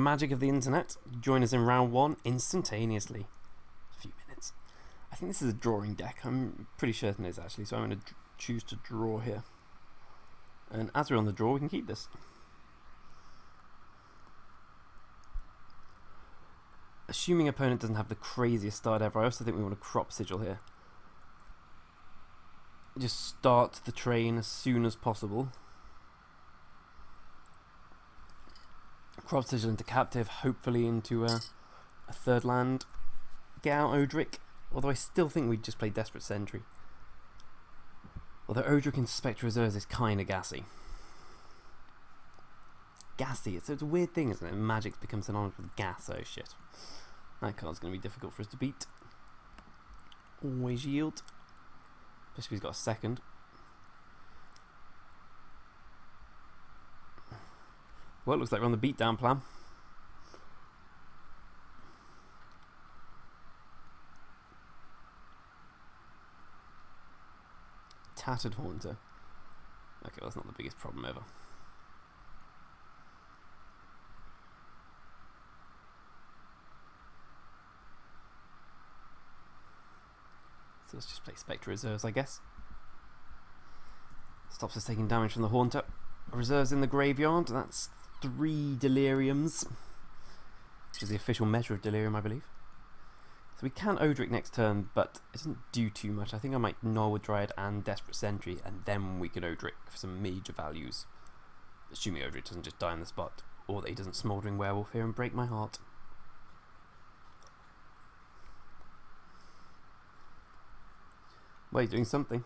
magic of the internet. Join us in round 1 instantaneously. A few minutes. I think this is a drawing deck. I'm pretty certain it is actually, so I'm going to choose to draw here. And as we're on the draw, we can keep this. Assuming opponent doesn't have the craziest start ever, I also think we want a crop sigil here. Just start the train as soon as possible. Crop sigil into captive, hopefully into a third land. Get out Odric, although I still think we'd just play Desperate Sentry. Although Odric in Spectre Reserves is kind of gassy. Gassy, it's a weird thing, isn't it? Magic's become synonymous with gas, oh shit. That card's going to be difficult for us to beat. Always yield. Especially if he's got a second. Well, it looks like we're on the beatdown plan. Tattered Haunter. Okay, well, that's not the biggest problem ever. So let's just play Spectre Reserves, I guess. Stops us taking damage from the Haunter. Reserves in the graveyard. That's 3 Deliriums, which is the official measure of Delirium, I believe. So we can Odric next turn, but it doesn't do too much. I think I might Gnarlwood Dryad and Desperate Sentry, and then we can Odric for some major values. Assuming Odric doesn't just die on the spot, or that he doesn't Smouldering Werewolf here and break my heart. Well, he's doing something.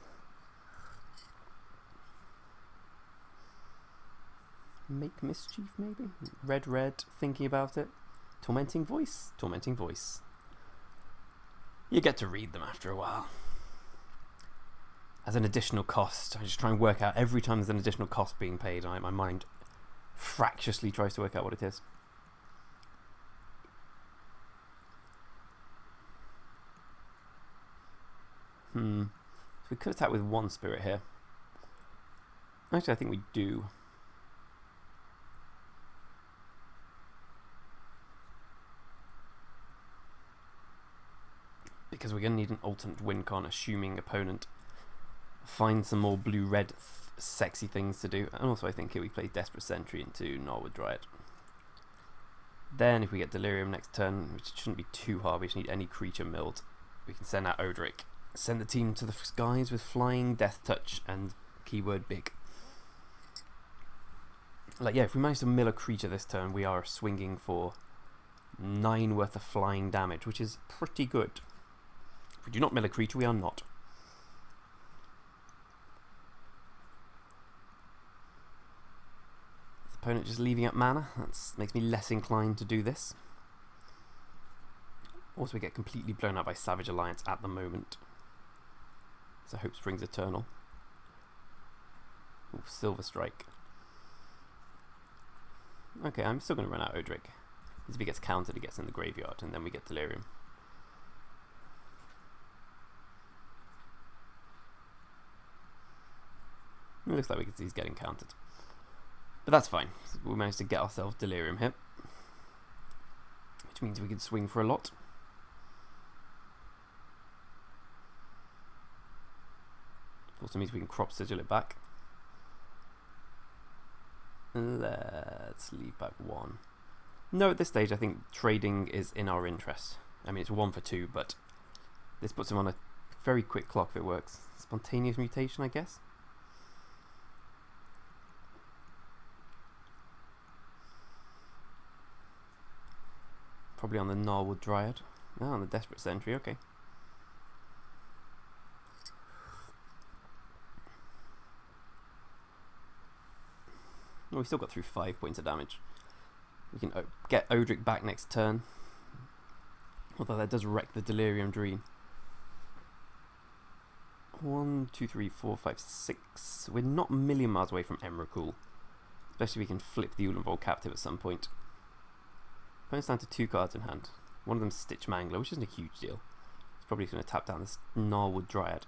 Make Mischief, maybe? Red, thinking about it. Tormenting Voice? Tormenting Voice. You get to read them after a while. As an additional cost, I just try and work out every time there's an additional cost being paid. My mind fractiously tries to work out what it is. So we could attack with 1 spirit here. Actually, I think we do. Because we're going to need an alternate win con, assuming opponent finds some more blue-red sexy things to do. And also I think here we play Desperate Sentry into Gnarlwood Dryad. Then if we get Delirium next turn, which shouldn't be too hard, we just need any creature milled, we can send out Odric. Send the team to the skies with Flying, Death Touch, and keyword big. Like, yeah, if we manage to mill a creature this turn, we are swinging for 9 worth of flying damage, which is pretty good. If we do not mill a creature, we are not. The opponent just leaving up mana. That makes me less inclined to do this. Also, we get completely blown out by Savage Alliance at the moment. So Hope Springs Eternal. Ooh, Silver Strike. Okay, I'm still going to run out Odric. Because if he gets countered, he gets in the graveyard, and then we get Delirium. It looks like he's getting countered. But that's fine. We managed to get ourselves Delirium here. Which means we can swing for a lot. Also means we can crop sigil it back. Let's leave back 1. No, at this stage I think trading is in our interest. I mean, it's 1 for 2, but this puts him on a very quick clock if it works. Spontaneous mutation, I guess. Probably on the Gnarlwood Dryad. Oh, on the Desperate Sentry, okay. Well, we still got through 5 points of damage. We can get Odric back next turn. Although that does wreck the Delirium Dream. 1, 2, 3, 4, 5, 6. We're not a million miles away from Emrakul. Especially if we can flip the Ulanvolt captive at some point. Opponent's down to 2 cards in hand. One of them's Stitch Mangler, which isn't a huge deal. It's probably going to tap down this Gnarlwood Dryad.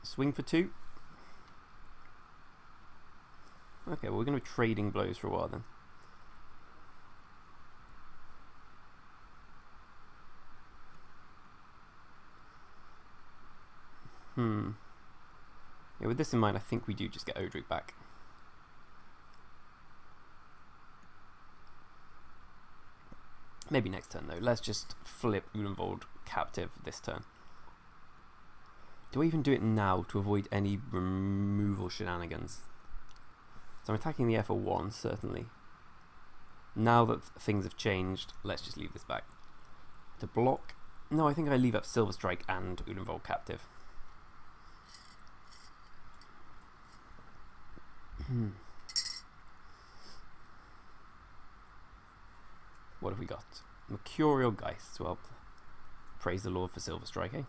Swing for 2. Okay, well, we're going to be trading blows for a while then. Yeah, with this in mind, I think we do just get Odric back. Maybe next turn though. Let's just flip Ulenvold captive this turn. Do I even do it now to avoid any removal shenanigans? So I'm attacking the air for 1, certainly. Now that things have changed, let's just leave this back. To block? No, I think I leave up Silver Strike and Ulenvold captive. What have we got? Mercurial Geist. Well, praise the Lord for Silver Strike, eh?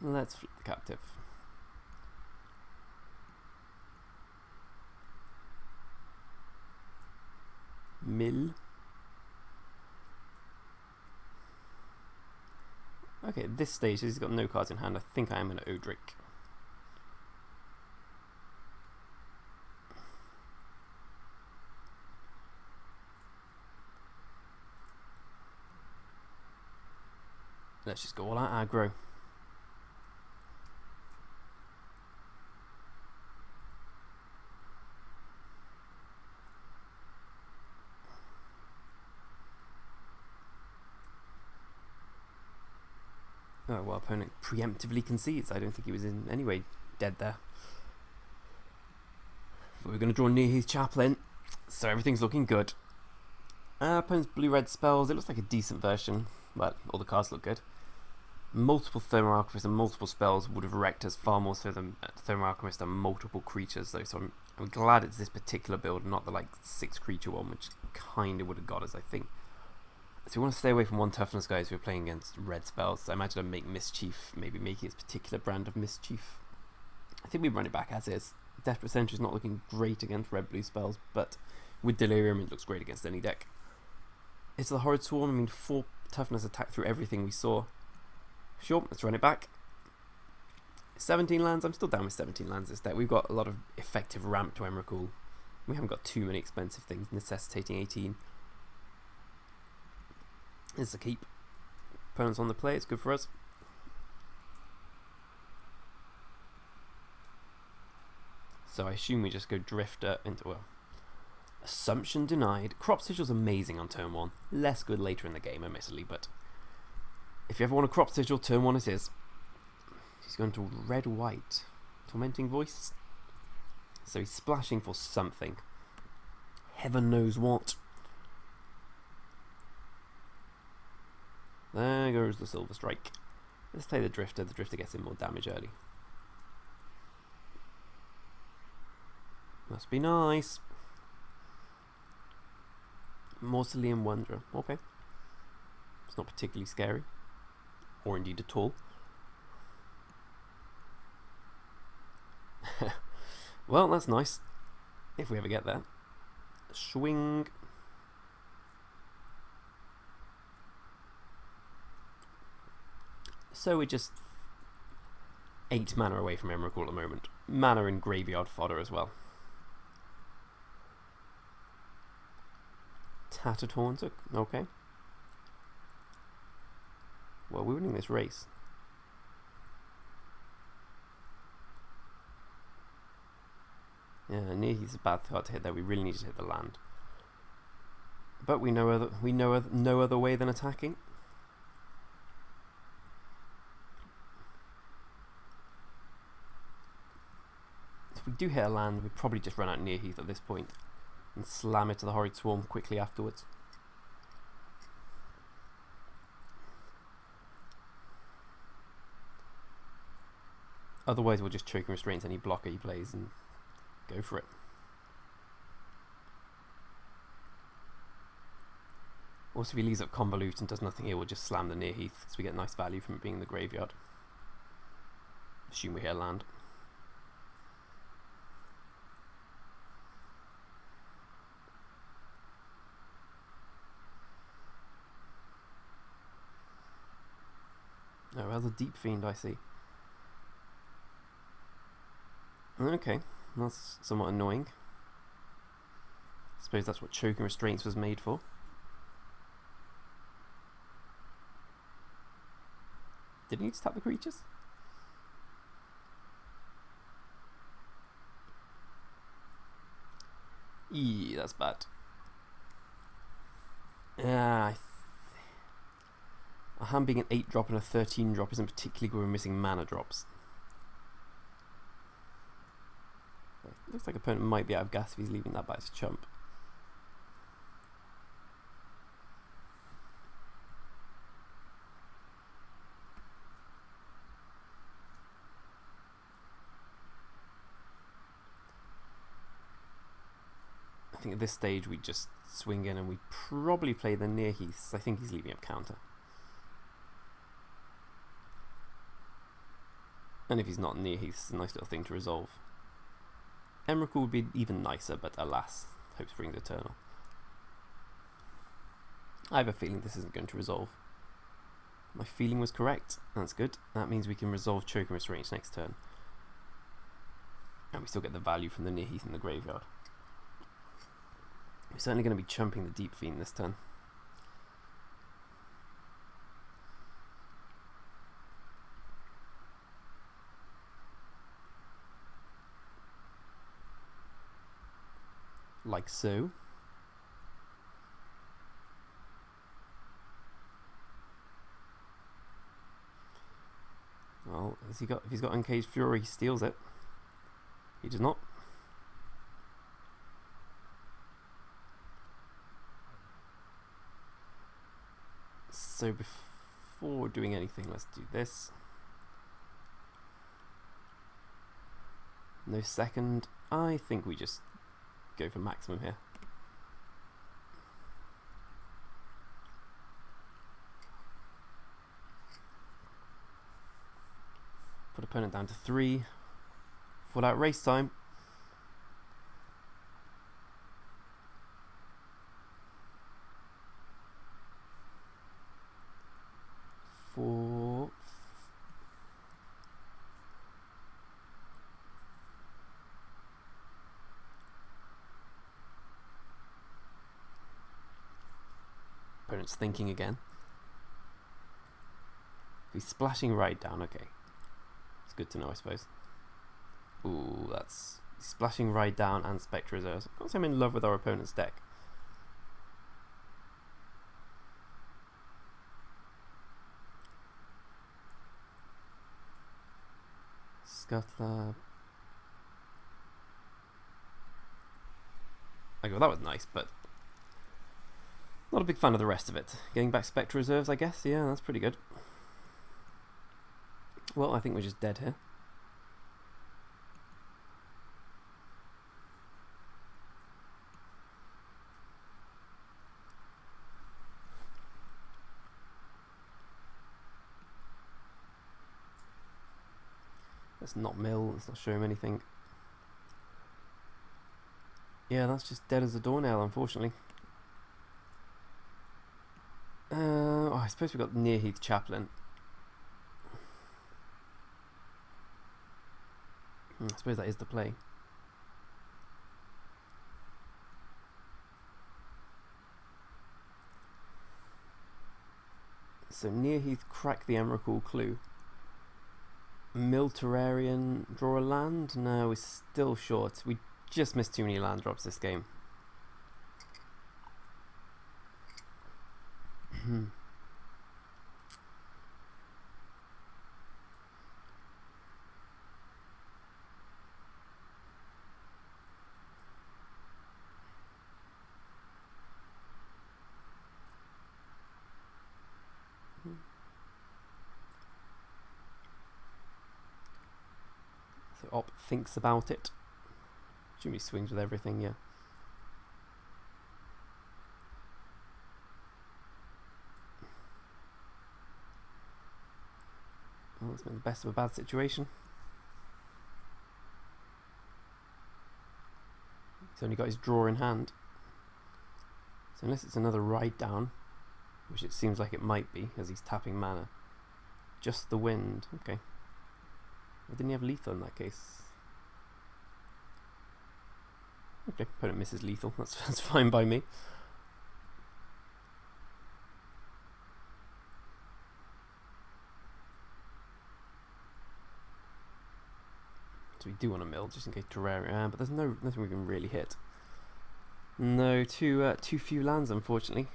Let's flip the captive. Mill. Okay, at this stage, he's got no cards in hand. I think I am an Odric. Let's just go all out aggro. Oh, well, opponent preemptively concedes. I don't think he was in any way dead there. But we're going to draw Nearheath Chaplain, so everything's looking good. Opponent's blue-red spells. It looks like a decent version. Well, all the cards look good. Multiple Thermal Alchemist and multiple spells would have wrecked us far more so than Thermal Alchemist and multiple creatures, though. So I'm glad it's this particular build, not the like 6 creature one, which kind of would have got us, I think. So we want to stay away from 1 toughness guys who are playing against red spells. So I imagine I'd make Mischief, maybe make its particular brand of Mischief. I think we run it back as is. Desperate Sentry is not looking great against red-blue spells, but with Delirium it looks great against any deck. It's the Horrid Swarm. I mean, 4 toughness attack through everything we saw. Sure, let's run it back. 17 lands. I'm still down with 17 lands this deck. We've got a lot of effective ramp to Emrakul. We haven't got too many expensive things necessitating 18. This is a keep. Opponent's on the play. It's good for us. So I assume we just go Drifter into... well, Assumption denied. Crop Sigil's amazing on turn 1. Less good later in the game, admittedly, but if you ever want a Crop Sigil, turn 1 it is. He's going to red-white. Tormenting Voice. So he's splashing for something. Heaven knows what. There goes the Silver Strike. Let's play the Drifter. The Drifter gets in more damage early. Must be nice. Mausoleum Wanderer. Okay. It's not particularly scary. Or indeed at all. Well, that's nice. If we ever get there. Swing. So we're just 8 mana away from Emrakul at the moment. Mana in graveyard fodder as well. Tattered Haunter, okay. Well, we're winning this race. Yeah, Nearheath's a bad card to hit there. We really need to hit the land. But we know no other way than attacking. If we do hit a land, we'd probably just run out Nearheath at this point and slam it to the Horrid Swarm quickly afterwards. Otherwise we'll just choke and restraint any blocker he plays and go for it. Also, if he leaves up Convolute and does nothing here, we'll just slam the Nearheath because we get nice value from it being in the graveyard. Assume we hit land. Oh, that's a Deep Fiend, I see. Okay, that's somewhat annoying. I suppose that's what Choke and Restraints was made for. Did he need to tap the creatures? That's bad. Yeah, a hand being an 8 drop and a 13 drop isn't particularly good when missing mana drops. Looks like opponent might be out of gas if he's leaving that back to chump. I think at this stage we just swing in and we probably play the near heaths. I think he's leaving up counter. And if he's not near heaths, it's a nice little thing to resolve. Emrakul would be even nicer, but alas, hope springs eternal. I have a feeling this isn't going to resolve. My feeling was correct. That's good. That means we can resolve Choke and Restraint next turn. And we still get the value from the near heath in the graveyard. We're certainly going to be chumping the Deep Fiend this turn. Like so. Well, if he's got Uncaged Fury, he steals it. He does not. So before doing anything, let's do this. No second. I think we just go for maximum here. Put opponent down to 3. Full out race time. Opponent's thinking again. He's splashing right down, okay. It's good to know, I suppose. Ooh, that's splashing right down and Spectre Reserves. I can't say I'm in love with our opponent's deck. Scuttler. Okay, well that was nice, but not a big fan of the rest of it. Getting back Spectre Reserves, I guess. Yeah, that's pretty good. Well, I think we're just dead here. Let's not mill, let's not show him anything. Yeah, that's just dead as a doornail, unfortunately. I suppose we've got Near Heath Chaplain. I suppose that is the play. So Near Heath, crack the Emrakul clue. Mill Terrarian, draw a land? No, we're still short. We just missed too many land drops this game. So Op thinks about it. Jimmy swings with everything, yeah. Well, let's make the best of a bad situation. He's only got his draw in hand. So unless it's another ride down, which it seems like it might be, as he's tapping mana. Just the wind, okay. Why didn't he have lethal in that case? Okay, opponent misses lethal, that's fine by me. So we do want to mill, just in case Terraria, but there's nothing we can really hit. No, too few lands, unfortunately.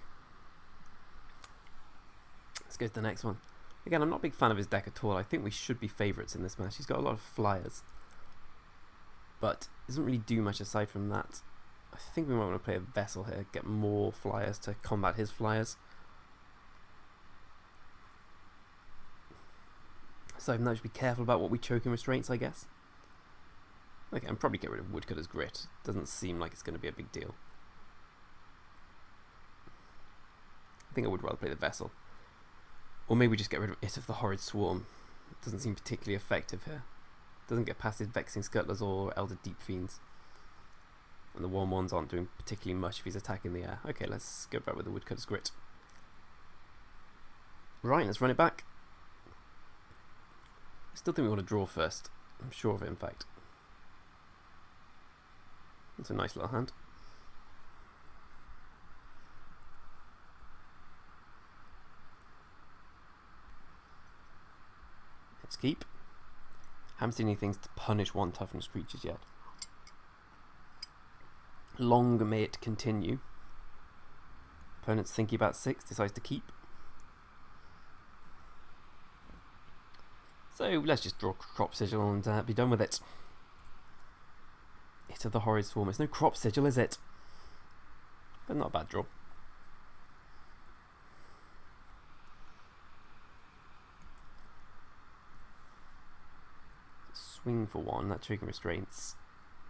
Let's go to the next one. Again, I'm not a big fan of his deck at all. I think we should be favourites in this match. He's got a lot of flyers, but doesn't really do much aside from that. I think we might want to play a vessel here, get more flyers to combat his flyers. So now just be careful about what we choke in restraints, I guess. Okay, and probably get rid of Woodcutter's Grit. Doesn't seem like it's going to be a big deal. I think I would rather play the vessel. Or maybe just get rid of It of the Horrid Swarm. It doesn't seem particularly effective here. Doesn't get past his Vexing Scuttlers or Elder Deep Fiends. And the 1/1s aren't doing particularly much if he's attacking the air. Okay, let's go back with the Woodcutter's Grit. Right, let's run it back. I still think we want to draw first. I'm sure of it, in fact. That's a nice little hand. Let's keep. Haven't seen any things to punish 1 toughness creatures yet. Long may it continue. Opponent's thinking about 6, decides to keep. So let's just draw Crop Sigil and be done with it. It of the Horrid Swarm. It's no Crop Sigil, is it? But not a bad draw. Swing for 1. That choking restraints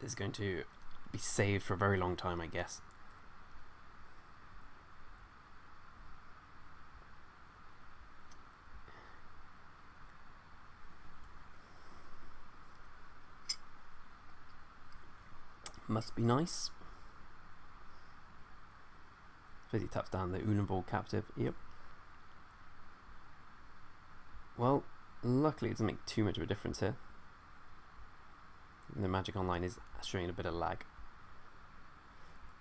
is going to be saved for a very long time, I guess. Must be nice. Suppose he taps down the Unavold Captive. Yep. Well, luckily it doesn't make too much of a difference here. The Magic Online is showing a bit of lag.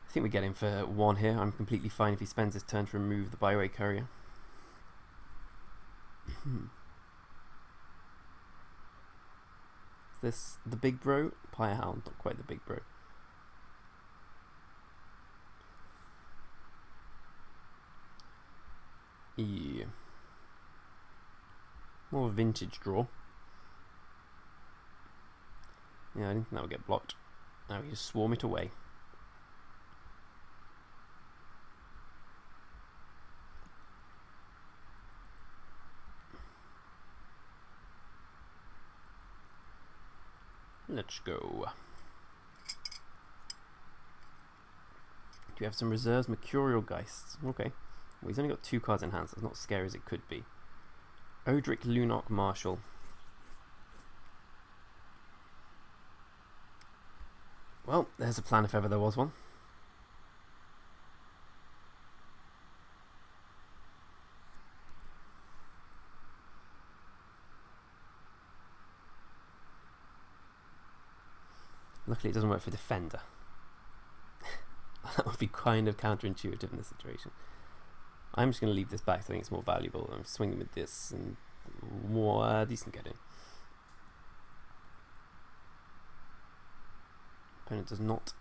I think we get him for 1 here. I'm completely fine if he spends his turn to remove the Byway Courier. Is this the big bro? Pyrehound, not quite the big bro. Yeah. More vintage draw. Yeah, I didn't think that would get blocked. Now we just swarm it away. Let's go. Do we have some reserves? Mercurial Geists. Okay. Well, he's only got 2 cards in hand, so it's not as scary as it could be. Odric Lunarch Marshal. Well, there's a plan if ever there was one. Luckily it doesn't work for Defender. That would be kind of counterintuitive in this situation. I'm just going to leave this back, so I think it's more valuable. I'm swinging with this and more decent get in. Opponent does not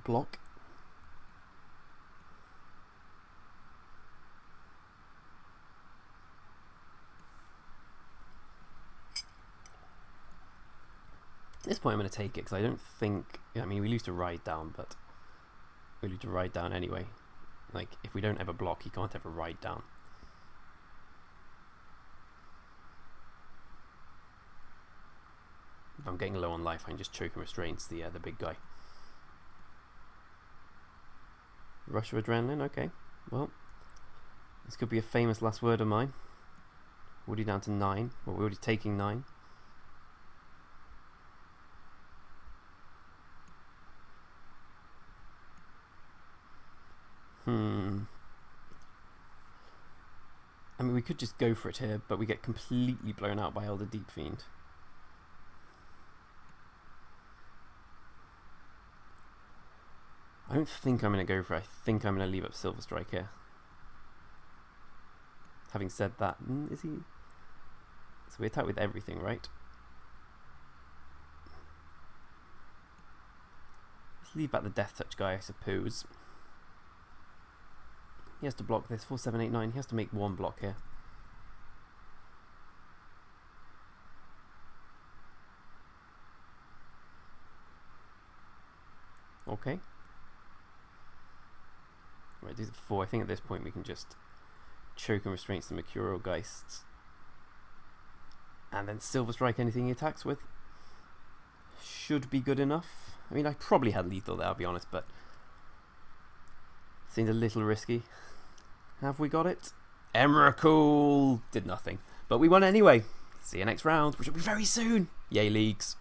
block. At this point I'm going to take it because I don't think... I mean, we lose to Ride Down, but we lose to Ride Down anyway. Like, if we don't ever block, he can't ever Ride Down. If I'm getting low on life, I can just choke and restraints the big guy. Rush of Adrenaline, okay. Well, this could be a famous last word of mine. Already down to 9. Well, we're already taking 9. I mean, we could just go for it here, but we get completely blown out by Elder Deep Fiend. I don't think I'm going to go for it. I think I'm going to leave up Silver Strike here. Having said that, is he... So we attack with everything, right? leave back the Death Touch guy, I suppose. He has to block this. 4, 7, 8, 9. He has to make one block here. Okay. Right, do the 4. I think at this point we can just choke and restrain some Mercurial Geists. And then Silver Strike anything he attacks with. Should be good enough. I mean, I probably had lethal there, I'll be honest, but seemed a little risky. Have we got it? Emrakul did nothing. But we won anyway. See you next round, which will be very soon. Yay, leagues.